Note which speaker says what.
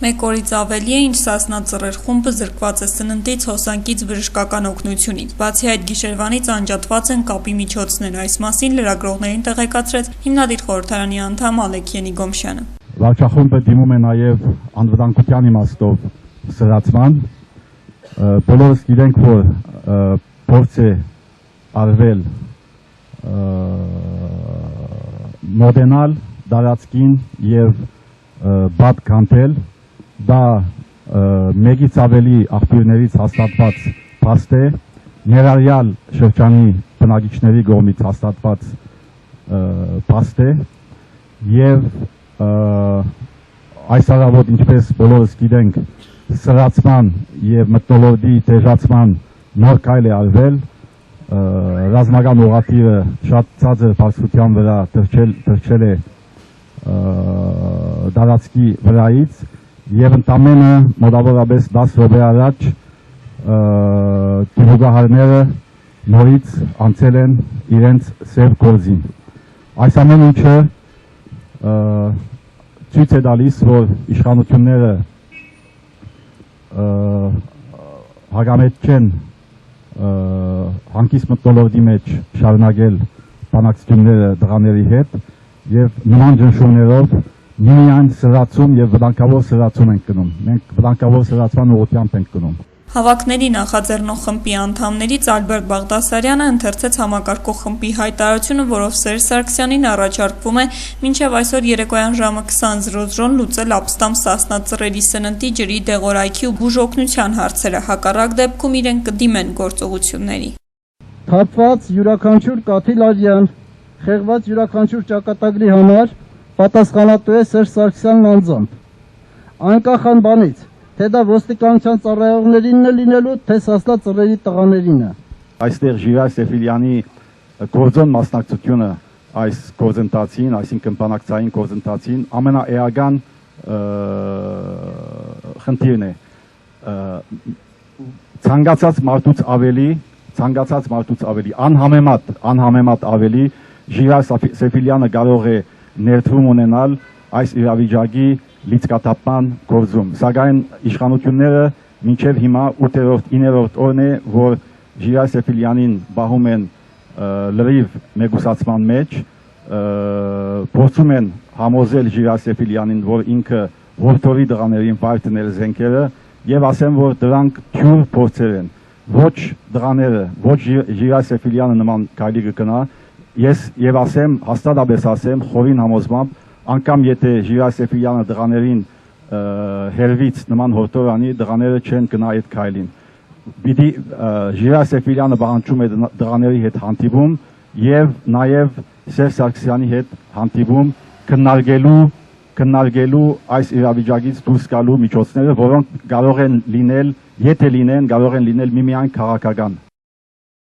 Speaker 1: Մեկ օրից ավելի է, ինչ Սասնա Ծռեր խումբը զրկված է սննդից, հոսանքից, բժշկական օգնությունից։ Բացի այդ գիշերվանից անջատված են կապի միջոցներ։ Այս մասին լրագրողներին տեղեկացրեց հիմնադիր խորհրդարանի անդամ Ալեքսեյ Գոմշյանը։
Speaker 2: Վարչախումբը դիմում է նաև անվտանգության իմաստով սրացման։ Բոլորս գիտենք, որ փորձ է արվել մոդենալ դարածքին եւ բադ կանթել, դա մեկից ավելի աղբյուրներից հաստատված փաստ է, ներառյալ շրջանի բնակիչների կողմից հաստատված փաստ է եւ այս առավոտ, ինչպես բոլորս գիտենք, սրացման եւ մթնոլորտի տեժացման նոր քայլ է արվել, ռազմական ուղղաթիռը շատ ցածր բարձրության վրա թռչել է դարածքի վրայից եւ ընդամենը մոտավորապես 10 րոպե առաջ դիվուգահարները նորից անցել են իրենց սև գործին։ Այս ամեն ինչը ցույց է տալիս, որ իշխանությունները հագամետ չեն հանկիստ մթնոլորտի մեջ շարունակել բանակցությունները դղաների հետ եւ նման ճնշումներով միմիայն սրացում եւ վտանգավոր սրացում ենք գնում։ Մենք վտանգավոր սրացման ուղղությամբ ենք գնում։
Speaker 1: Հավաքների նախաձեռնող խմբի անդամներից Ալբերտ Բաղդասարյանը ընթերցեց համակարգող խմբի հայտարարությունը, որով Սերժ Սարգսյանին առաջարկվում է մինչև այսօր երեկոյան ժամը 20:00 լուծել ապստամբ Սասնա Ծռերի սննդի, ջրի, դեղորայքի ու բուժօգնության հարցերը, հակառակ դեպքում իրենք կդիմեն գործողությունների։
Speaker 3: Թափված յուրաքանչյուր կաթիլարյան, խեղված յուրաքանչյուր ճակատագրի համար պատասխանատու է Սերժ Սարգսյանն անձամբ։ Անկախ այն բանից, թե դա ոստիկանության ծառայողներինն է լինելու, թե Սասնա Ծռերի տղաներին է։
Speaker 2: Այստեղ Ժիրայր Սեֆիլյանի գործոն մասնակցությունը այս գործընթացին, այսինքն բանակցային գործընթացին, ամենաէական խնդիրն է։ Ցանկացած մարդուց ավելի, անհամեմատ ավելի Ժիրայր Սեֆիլյանը կարող է ներդրում ունենալ այս իրավիճակի լիցքաթափման գործում։ Սակայն իշխանությունները մինչև հիմա 8-9-րդ օրն է, որ Ժիրայր Սեֆիլյանին բահում են լրիվ մեկուսացման մեջ, փորձում են համոզել Ժիրայր Սեֆիլյանին, որ ինքը որդորի դղաներին վայր դնել զենքերը, եւ ասեմ, որ դրանք թյուր փորձեր են։ Ոչ դղաները, ոչ Ժիրայր Սեֆիլյանը նման քայլի կգնա։ Ես եւ ասեմ, հաստատապես ասեմ, խորին համոզմամբ, անգամ եթե Ժիրայր Սեֆիլյանը դղաներին հերվից նման հորդորանի, դղաները չեն գնա այդ քայլին։ Պիտի Ժիրայր Սեֆիլյանը պահանջում է դղաների հետ հանդիպում եւ նաեւ Սերժ Սարգսյանի հետ հանդիպում քննարկելու այս իրավիճակից դուրս գալու միջոցները, որոնք կարող են լինել, եթե լինեն, կարող են լինել միմիայն քաղաքական։